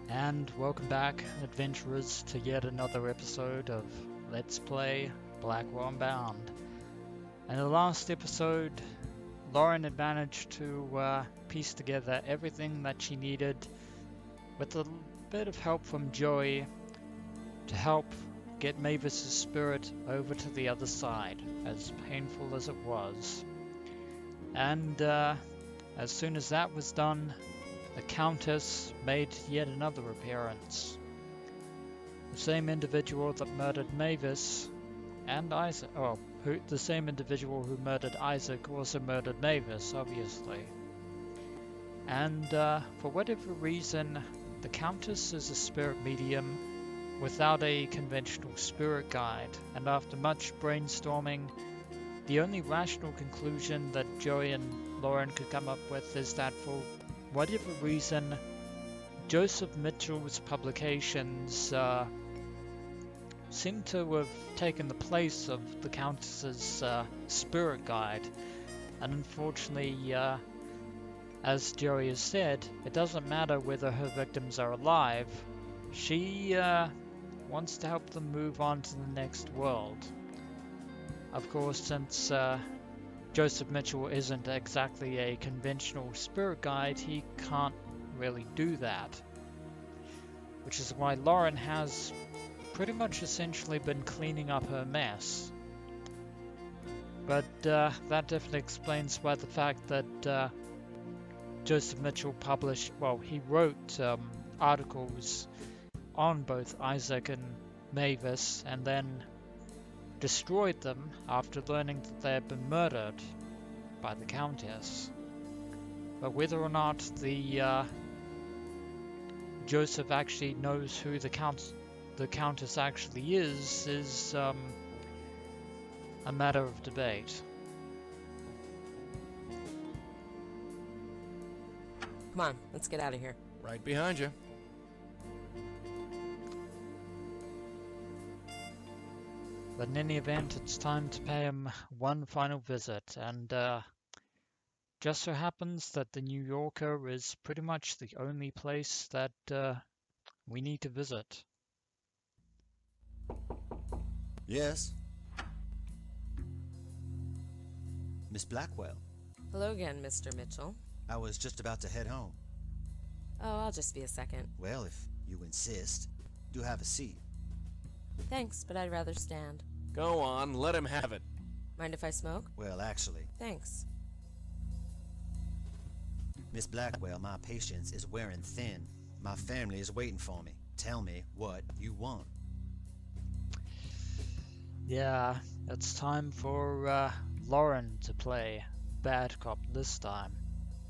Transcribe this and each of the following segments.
And welcome back, adventurers, to yet another episode of Let's Play Blackwell Unbound. In the last episode, Lauren had managed to piece together everything that she needed with a bit of help from Joey to help get Mavis's spirit over to the other side, as painful as it was. And as soon as that was done, the Countess made yet another appearance. The same individual that murdered Mavis and Isaac, the same individual who murdered Isaac also murdered Mavis, obviously. And for whatever reason, the Countess is a spirit medium without a conventional spirit guide, and after much brainstorming, the only rational conclusion that Joey and Lauren could come up with is that for whatever reason, Joseph Mitchell's publications seem to have taken the place of the Countess's spirit guide. And unfortunately, as Joey has said, it doesn't matter whether her victims are alive. She wants to help them move on to the next world. Of course, since Joseph Mitchell isn't exactly a conventional spirit guide, he can't really do that. Which is why Lauren has pretty much essentially been cleaning up her mess. But that definitely explains why the fact that Joseph Mitchell he wrote articles on both Isaac and Mavis and then destroyed them after learning that they had been murdered by the Countess. But whether or not the Joseph actually knows who the Countess actually is a matter of debate. Come on, let's get out of here. Right behind you. But in any event, it's time to pay him one final visit, and just so happens that the New Yorker is pretty much the only place that we need to visit. Yes? Miss Blackwell, Hello again, Mr. Mitchell. I was just about to head home. Oh, I'll just be a second. Well, if you insist, do have a seat. Thanks, but I'd rather stand. Go on, let him have it. Mind if I smoke? Well, actually, Thanks. Miss Blackwell, my patience is wearing thin. My family is waiting for me. Tell me what you want. Yeah, it's time for Lauren to play bad cop this time.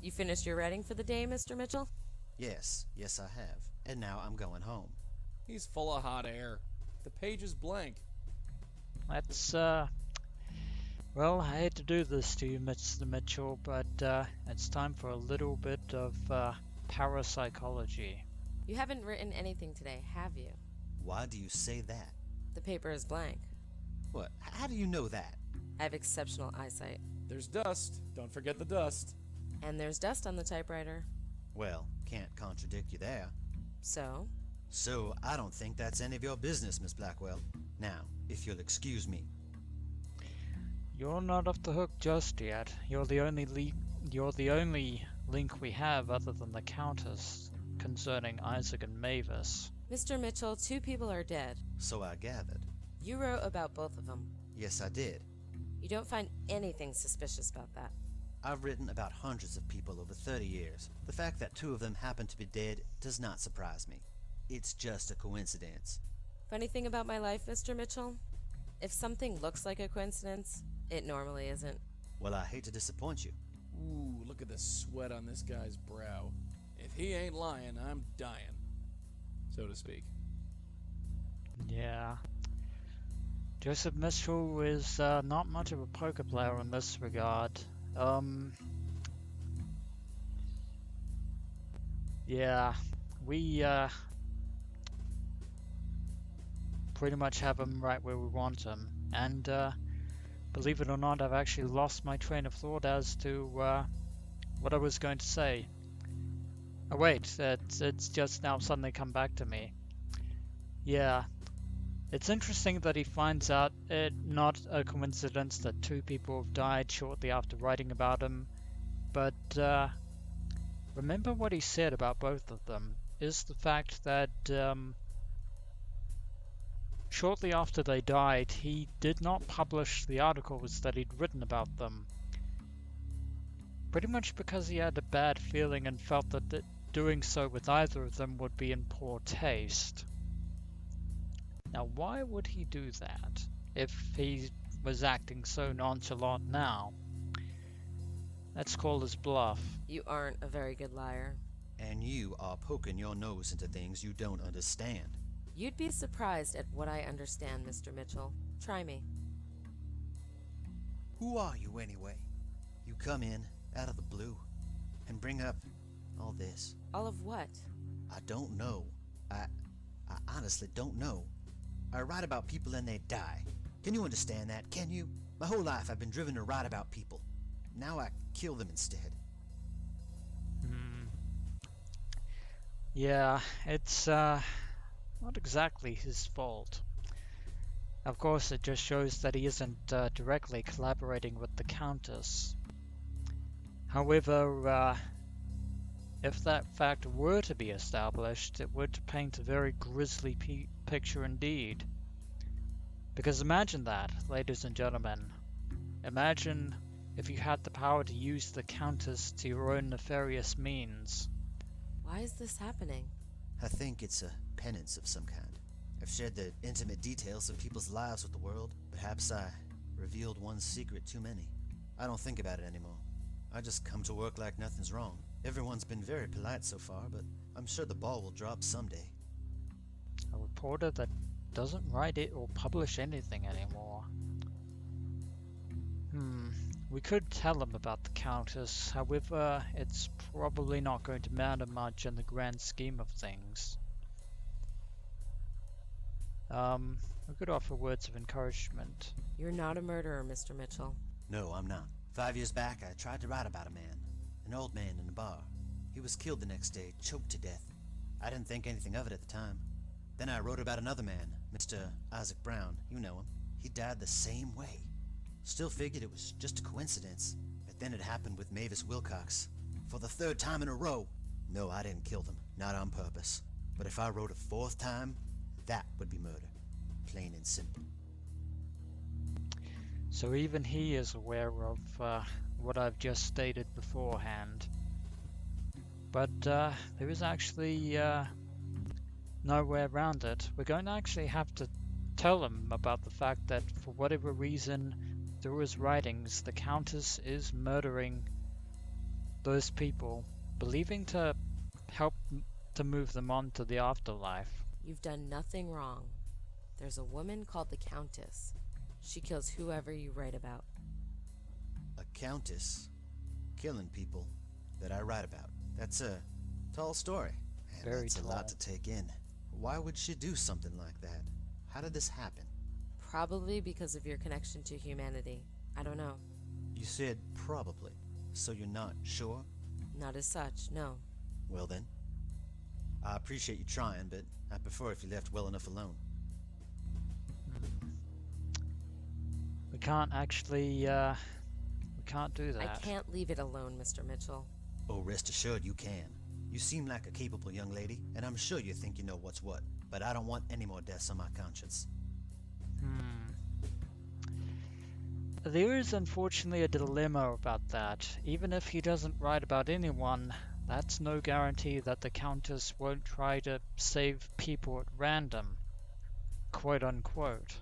You finished your writing for the day, Mr. Mitchell? Yes, I have. And now I'm going home. He's full of hot air. The page is blank. That's, well, I hate to do this to you, Mr. Mitchell, but it's time for a little bit of parapsychology. You haven't written anything today, have you? Why do you say that? The paper is blank. What? How do you know that? I have exceptional eyesight. There's dust. Don't forget the dust. And there's dust on the typewriter. Well, can't contradict you there. So? So, I don't think that's any of your business, Miss Blackwell. Now, if you'll excuse me. You're not off the hook just yet. You're the only link we have other than the Countess concerning Isaac and Mavis. Mr. Mitchell, 2 people are dead. So I gathered. You wrote about both of them. Yes, I did. You don't find anything suspicious about that. I've written about hundreds of people over 30 years. The fact that 2 of them happen to be dead does not surprise me. It's just a coincidence. Funny thing about my life, Mr. Mitchell? If something looks like a coincidence, it normally isn't. Well, I hate to disappoint you. Ooh, look at the sweat on this guy's brow. If he ain't lying, I'm dying. So to speak. Yeah. Joseph Mitchell is not much of a poker player in this regard. Yeah, we pretty much have him right where we want him. And believe it or not, I've actually lost my train of thought as to what I was going to say. Oh wait, it's just now suddenly come back to me. Yeah, it's interesting that he finds out it not a coincidence that two people have died shortly after writing about him, but remember what he said about both of them is the fact that shortly after they died, he did not publish the articles that he'd written about them. Pretty much because he had a bad feeling and felt that doing so with either of them would be in poor taste. Now, why would he do that if he was acting so nonchalant now? Let's call his bluff. You aren't a very good liar. And you are poking your nose into things you don't understand. You'd be surprised at what I understand, Mr. Mitchell. Try me. Who are you anyway? You come in, out of the blue, and bring up all this. All of what? I don't know. I honestly don't know. I write about people and they die. Can you understand that? Can you? My whole life I've been driven to write about people. Now I kill them instead. Yeah, it's not exactly his fault. Of course, it just shows that he isn't directly collaborating with the Countess. However, if that fact were to be established, it would paint a very grisly picture indeed. Because imagine that, ladies and gentlemen. Imagine if you had the power to use the Countess to your own nefarious means. Why is this happening? I think it's a penance of some kind. I've shared the intimate details of people's lives with the world. Perhaps I revealed one secret too many. I don't think about it anymore. I just come to work like nothing's wrong. Everyone's been very polite so far, but I'm sure the ball will drop someday. A reporter that doesn't write it or publish anything anymore. We could tell him about the Countess, however, it's probably not going to matter much in the grand scheme of things. We could offer words of encouragement. You're not a murderer, Mr. Mitchell. No, I'm not. 5 years back, I tried to write about a man. An old man in a bar. He was killed the next day, choked to death. I didn't think anything of it at the time. Then I wrote about another man, Mr. Isaac Brown. You know him. He died the same way. Still figured it was just a coincidence. But then it happened with Mavis Wilcox. For the third time in a row. No, I didn't kill them. Not on purpose. But if I wrote a fourth time, that would be murder. Plain and simple. So even he is aware of what I've just stated beforehand. But there is actually no way around it. We're going to actually have to tell him about the fact that for whatever reason, through his writings, the Countess is murdering those people, believing to help to move them on to the afterlife. You've done nothing wrong. There's a woman called the Countess. She kills whoever you write about. A countess killing people that I write about. That's a tall story. Man, Very that's tall. a lot to take in. Why would she do something like that? How did this happen? Probably because of your connection to humanity. I don't know. You said probably, so you're not sure? Not as such, no. Well then, I appreciate you trying, but I prefer if you left well enough alone. We can't actually, we can't do that. I can't leave it alone, Mr. Mitchell. Oh, rest assured you can. You seem like a capable young lady, and I'm sure you think you know what's what, but I don't want any more deaths on my conscience. There is unfortunately a dilemma about that. Even if he doesn't write about anyone, that's no guarantee that the Countess won't try to save people at random. Quote unquote.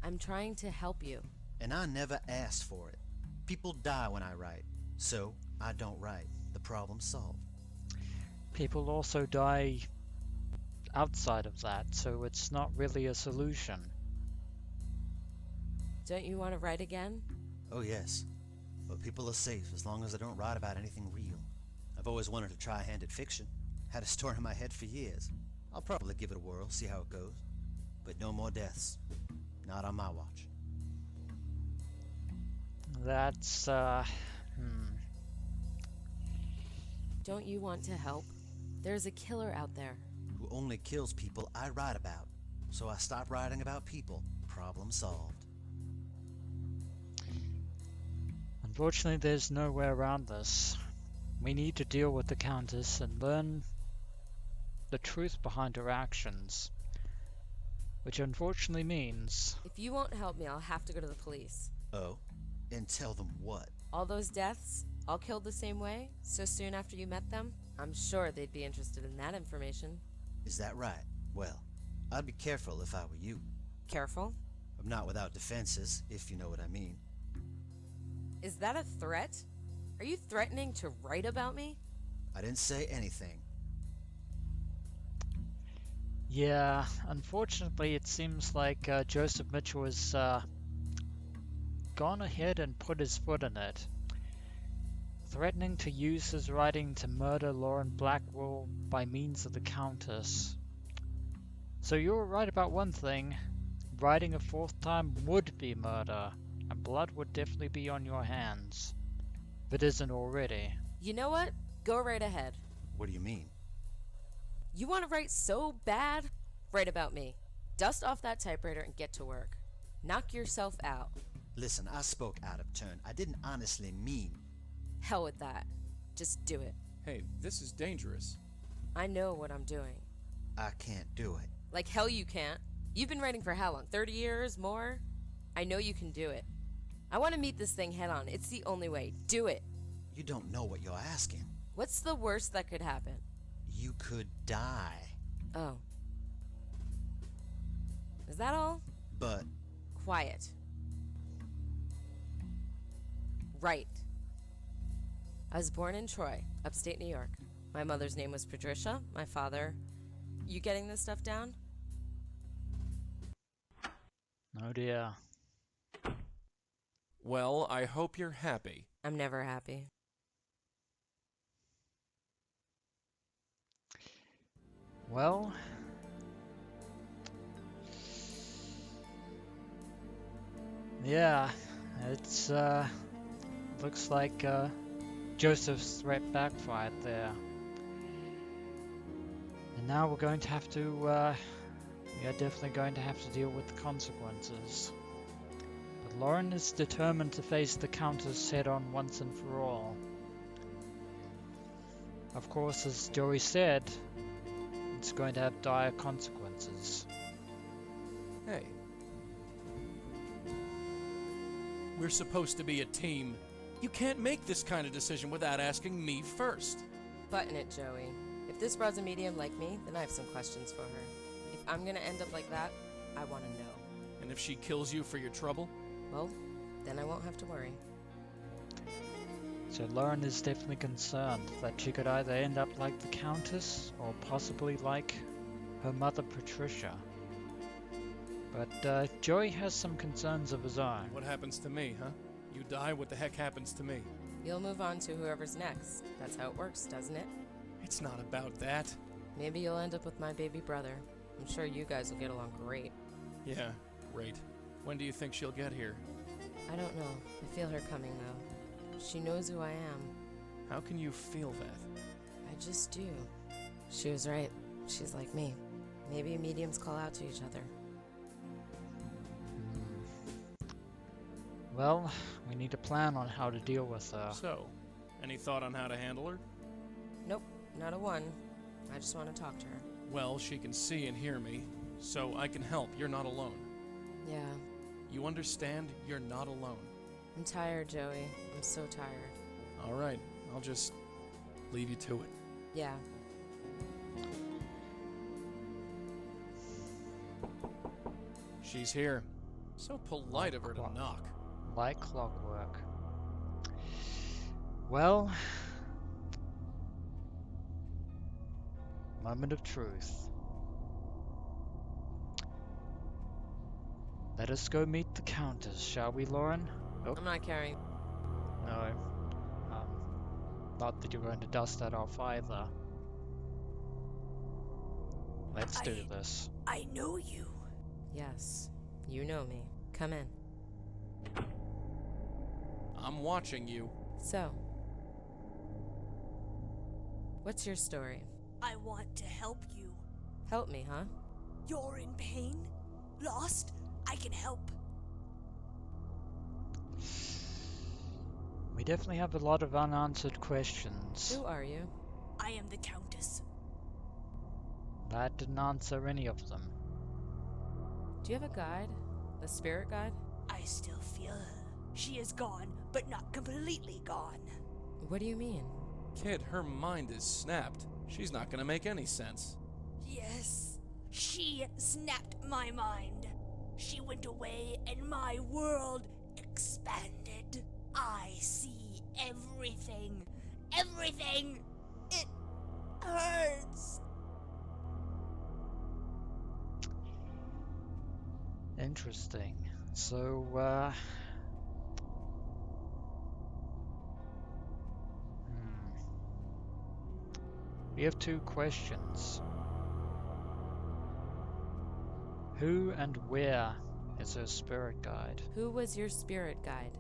I'm trying to help you. And I never asked for it. People die when I write, so I don't write. The problem's solved. People also die outside of that, so it's not really a solution. Don't you want to write again? Oh yes, but people are safe as long as I don't write about anything real. I've always wanted to try a hand at fiction. Had a story in my head for years. I'll probably give it a whirl, see how it goes. But no more deaths. Not on my watch. That's, Don't Don't you want to help? There's a killer out there. Who only kills people I write about. So I stopped writing about people. Problem solved. Unfortunately, there's no way around this. We need to deal with the Countess and learn the truth behind her actions. Which unfortunately means... If you won't help me, I'll have to go to the police. Oh? And tell them what? All those deaths, all killed the same way, so soon after you met them? I'm sure they'd be interested in that information. Is that right? Well, I'd be careful if I were you. Careful? I'm not without defenses, if you know what I mean. Is that a threat? Are you threatening to write about me? I didn't say anything. Yeah, unfortunately it seems like Joseph Mitchell has gone ahead and put his foot in it. Threatening to use his writing to murder Lauren Blackwell by means of the Countess. So you were right about one thing. Writing a fourth time would be murder, and blood would definitely be on your hands. If it isn't already. You know what? Go right ahead. What do you mean? You want to write so bad? Write about me. Dust off that typewriter and get to work. Knock yourself out. Listen, I spoke out of turn. I didn't honestly mean... Hell with that. Just do it. Hey, this is dangerous. I know what I'm doing. I can't do it. Like hell you can't. You've been writing for how long? 30 years? More? I know you can do it. I want to meet this thing head on. It's the only way. Do it. You don't know what you're asking. What's the worst that could happen? You could die. Oh. Is that all? But... Quiet. Right. I was born in Troy, upstate New York. My mother's name was Patricia. My father... You getting this stuff down? Oh dear. Well, I hope you're happy. I'm never happy. Well... Yeah, it's looks like Joseph's threat backfired there. And now we're going to have to, we are definitely going to have to deal with the consequences. But Lauren is determined to face the Countess head on once and for all. Of course, as Joey said, it's going to have dire consequences. Hey. We're supposed to be a team. You can't make this kind of decision without asking me first. Button it, Joey. If this broad's a medium like me, then I have some questions for her. If I'm gonna end up like that, I want to know. And if she kills you for your trouble? Well, then I won't have to worry. So Lauren is definitely concerned that she could either end up like the Countess or possibly like her mother Patricia. But Joey has some concerns of his own. What happens to me, huh? You die, what the heck happens to me? You'll move on to whoever's next. That's how it works, doesn't it? It's not about that. Maybe you'll end up with my baby brother. I'm sure you guys will get along great. Yeah, great. When do you think she'll get here? I don't know. I feel her coming, though. She knows who I am. How can you feel that? I just do. She was right. She's like me. Maybe mediums call out to each other. Well, we need to plan on how to deal with her. So, any thought on how to handle her? Nope, not a one. I just want to talk to her. Well, she can see and hear me, so I can help. You're not alone. Yeah. You understand? You're not alone. I'm tired, Joey. I'm so tired. All right, I'll just leave you to it. Yeah. She's here. So polite of her to knock. Like clockwork. Well, moment of truth. Let us go meet the Countess, shall we, Lauren? Oh, I'm not carrying. no. Not that you're going to dust that off either. Let's do this. I know you. Yes, you know me. Come in. I'm watching you. So, What's your story? I want to help you. Help me, huh? You're in pain? Lost? I can help. We definitely have a lot of unanswered questions. Who are you? I am the Countess. That didn't answer any of them. Do you have a guide? A spirit guide? I still feel her. She is gone, but not completely gone. What do you mean? Kid, her mind is snapped. She's not gonna make any sense. Yes, she snapped my mind. She went away and my world expanded. I see everything. Everything! It hurts. Interesting. So, we have two questions. Who and where is her spirit guide? Who was your spirit guide?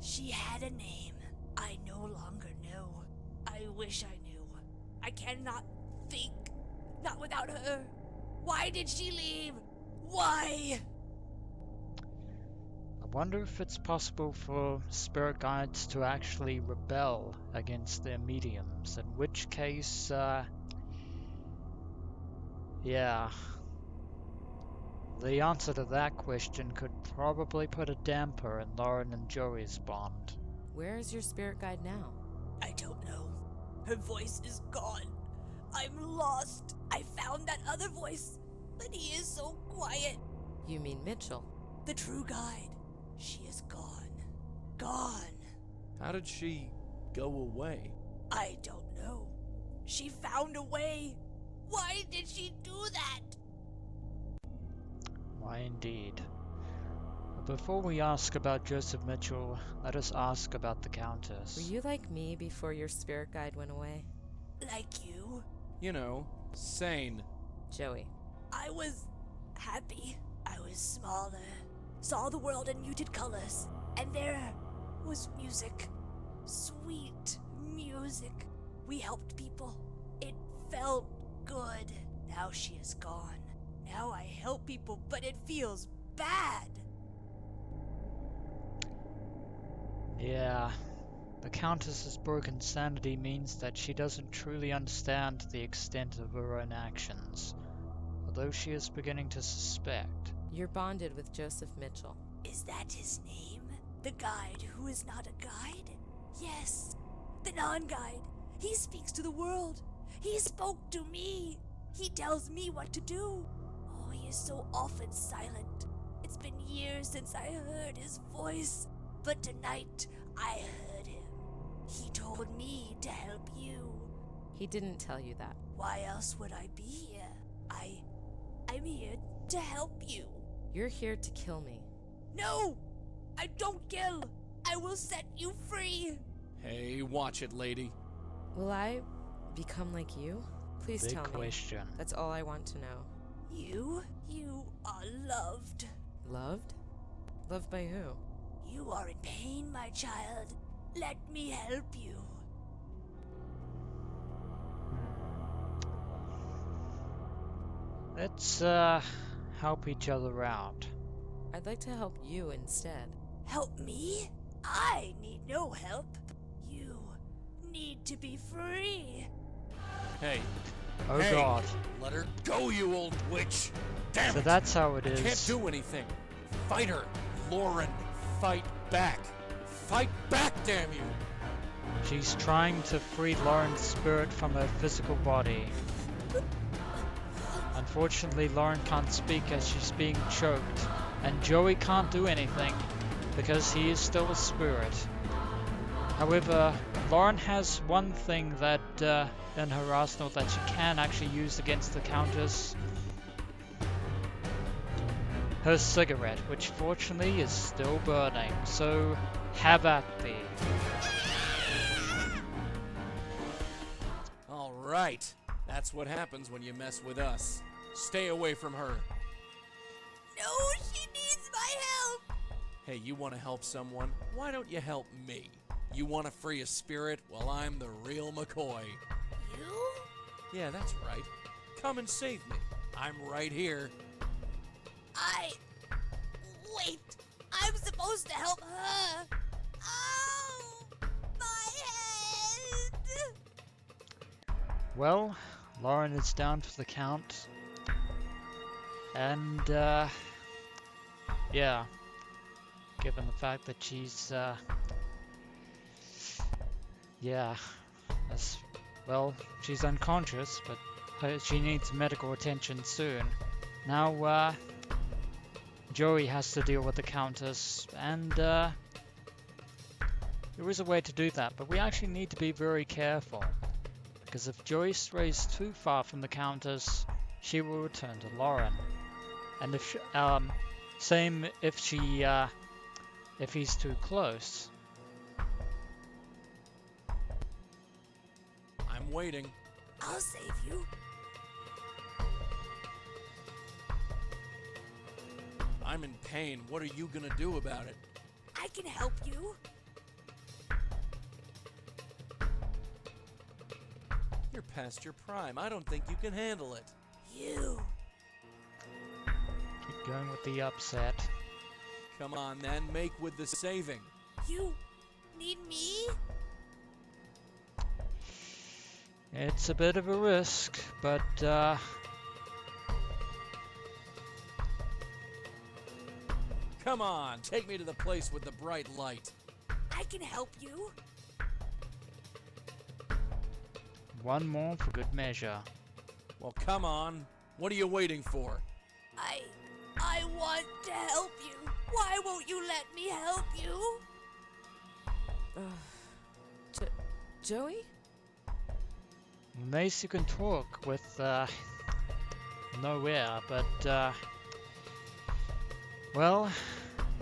She had a name. I no longer know. I wish I knew. I cannot think. Not without her. Why did she leave? Why? I wonder if it's possible for spirit guides to actually rebel against their mediums, in which case, yeah. The answer to that question could probably put a damper in Lauren and Joey's bond. Where is your spirit guide now? I don't know. Her voice is gone. I'm lost. I found that other voice, but he is so quiet. You mean Mitchell? The true guide. She is gone. Gone. How did she go away? I don't know. She found a way. Why did she do that? Why indeed. Before we ask about Joseph Mitchell, let us ask about the Countess. Were you like me before your spirit guide went away? Like you? You know, sane. Joey. I was happy. I was smaller. Saw the world in muted colors. And there was music. Sweet music. We helped people. It felt good. Now she is gone. Now I help people, but it feels bad. Yeah. The Countess's broken sanity means that she doesn't truly understand the extent of her own actions, although she is beginning to suspect. You're bonded with Joseph Mitchell. Is that his name? The guide who is not a guide? Yes, the non-guide. He speaks to the world. He spoke to me. He tells me what to do. Oh, he is so often silent. It's been years since I heard his voice, but tonight I heard him. He told me to help you. He didn't tell you that. Why else would I be here? I'm here to help you. You're here to kill me. No! I don't kill! I will set you free! Hey, watch it, lady. Will I become like you? Please Big tell me. question. That's all I want to know. You are loved. Loved? Loved by who? You are in pain, my child. Let me help you. Let's, help each other out. I'd like to help you instead. Help me? I need no help. You need to be free. Hey. Oh hey, god. Let her go, you old witch! Damn So it! that's how it I is. can't do anything. Fight her. Lauren, fight back. Fight back, damn you! She's trying to free Lauren's spirit from her physical body. Unfortunately, Lauren can't speak as she's being choked, and Joey can't do anything because he is still a spirit. However, Lauren has one thing that in her arsenal that she can actually use against the Countess. Her cigarette, which fortunately is still burning, so have at thee. Alright. That's what happens when you mess with us. Stay away from her. No, she needs my help. Hey, you want to help someone? Why don't you help me? You want to free a spirit? Well, I'm the real McCoy. You? Yeah, that's right. Come and save me. I'm right here. Wait! I'm supposed to help her! Oh! My head! Well, Lauren is down for the count. And, yeah. Given the fact that she's, yeah. Well, she's unconscious, but she needs medical attention soon. Now, Joey has to deal with the Countess, and there is a way to do that, but we actually need to be very careful, because if Joey strays too far from the Countess, she will return to Lauren, and if same if he's too close. I'm waiting. I'll save you. I'm in pain. What are you gonna do about it? I can help you. You're past your prime. I don't think you can handle it. You. Keep going with the upset. Come on, then. Make with the saving. You need me? It's a bit of a risk, but Come on, take me to the place with the bright light. I can help you. one more for good measure. Well, come on. What are you waiting for? I want to help you. Why won't you let me help you? Joey? Mace, you can talk with no air, but well,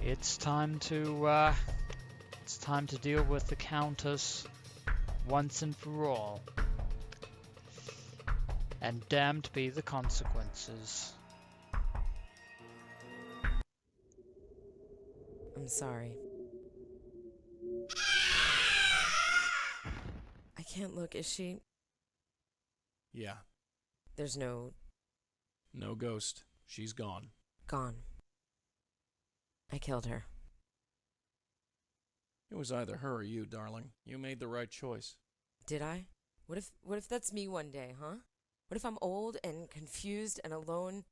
it's time to deal with the Countess once and for all. And damned be the consequences. I'm sorry. I can't look. Is she? Yeah, There's no no ghost. She's gone. gone. I killed her. It was either her or you, darling. You made the right choice. Did I? What if that's me one day, huh? What if I'm old and confused and alone?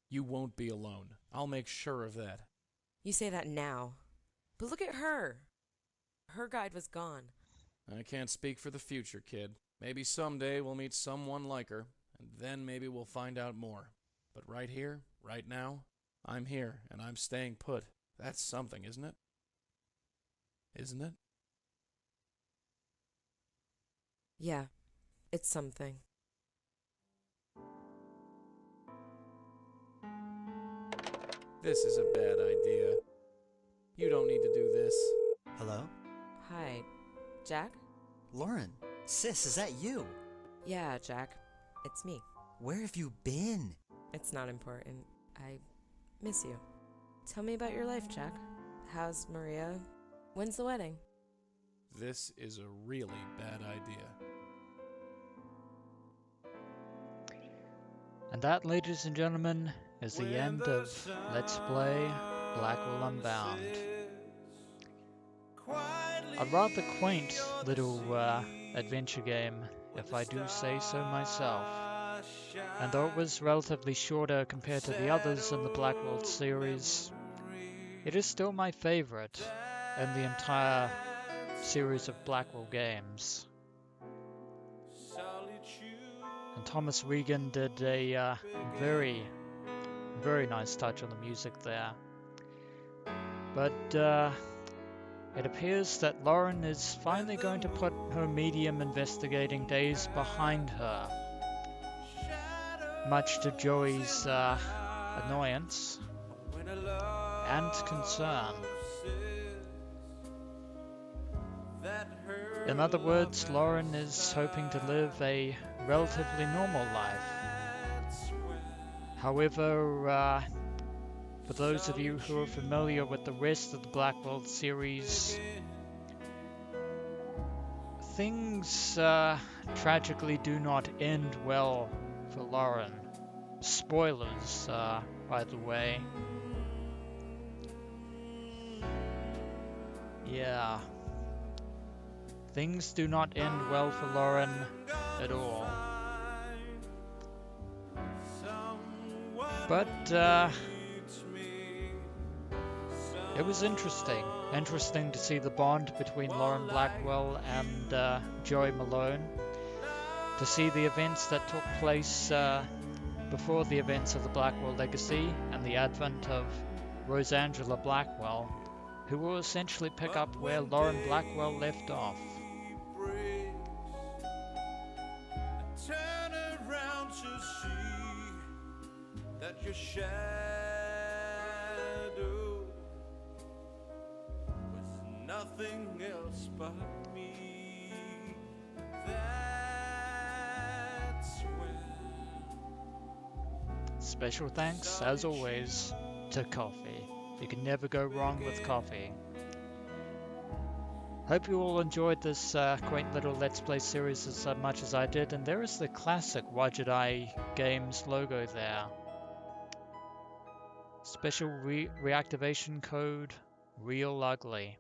You won't be alone. I'll make sure of that. You say that now. But look at her. Her guide was gone. I can't speak for the future, kid. Maybe someday we'll meet someone like her, and then maybe we'll find out more. But right here, right now, I'm here, and I'm staying put. That's something, isn't it? Isn't it? Yeah, it's something. This is a bad idea. You don't need to do this. Hello? Hi, Jack? Lauren, sis, is that you? Yeah, Jack. It's me. Where have you been? It's not important. I miss you. Tell me about your life, Jack. How's Maria? When's the wedding? This is a really bad idea. And that, ladies and gentlemen, is the end of Let's Play Blackwell Unbound. A rather quaint little adventure game, if I do say so myself. And though it was relatively shorter compared to the others in the Blackwell series, it is still my favorite in the entire series of Blackwell games. And Thomas Regan did a very, very nice touch on the music there. But it appears that Lauren is finally going to put her medium investigating days behind her, much to Joey's annoyance and concern. In other words, Lauren is hoping to live a relatively normal life. However, for those of you who are familiar with the rest of the Blackwell series, things tragically do not end well for Lauren. Spoilers, by the way. Yeah. Things do not end well for Lauren at all. But it was interesting. Interesting to see the bond between Lauren Blackwell and Joey Malone. To see the events that took place before the events of the Blackwell Legacy and the advent of Rosangela Blackwell, who will essentially pick up where Lauren Blackwell left off. Turn around to see that your shadow was nothing else but me. That's when. Special thanks, as always, to coffee. You can never go wrong with coffee. Hope you all enjoyed this quaint little Let's Play series as much as I did, and there is the classic Widget Eye Games logo there. Special reactivation code, Real Ugly.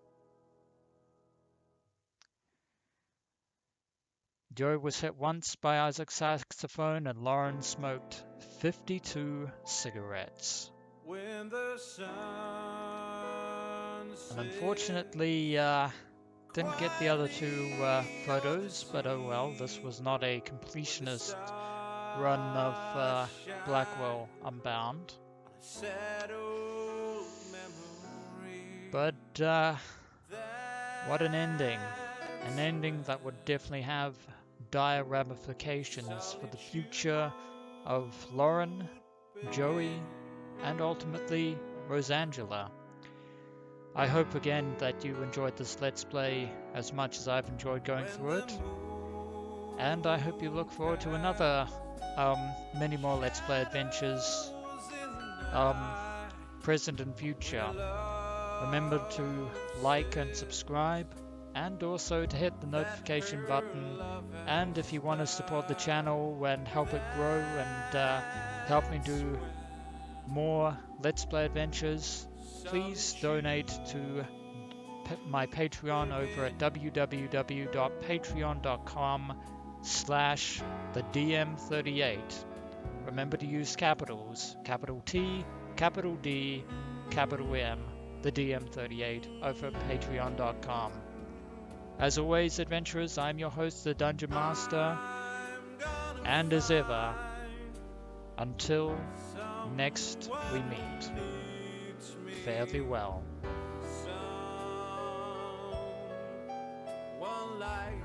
Joe was hit once by Isaac's saxophone, and Lauren smoked 52 cigarettes. When the sun And unfortunately, didn't get the other two photos, but oh well, this was not a completionist run of Blackwell Unbound. But what an ending. An ending that would definitely have dire ramifications for the future of Lauren, Joey, and ultimately Rosangela. I hope again that you enjoyed this Let's Play as much as I've enjoyed going through it. And I hope you look forward to another many more Let's Play adventures, present and future. Remember to like and subscribe, and also to hit the notification button. And if you want to support the channel and help it grow and help me do more Let's Play adventures, please donate to my Patreon over at www.patreon.com/thedm38. Remember to use capitals, capital T, capital D, capital M, the DM38 over at patreon.com. As always, adventurers, I'm your host, the Dungeon Master, and as ever, until next we meet, fare thee well. One light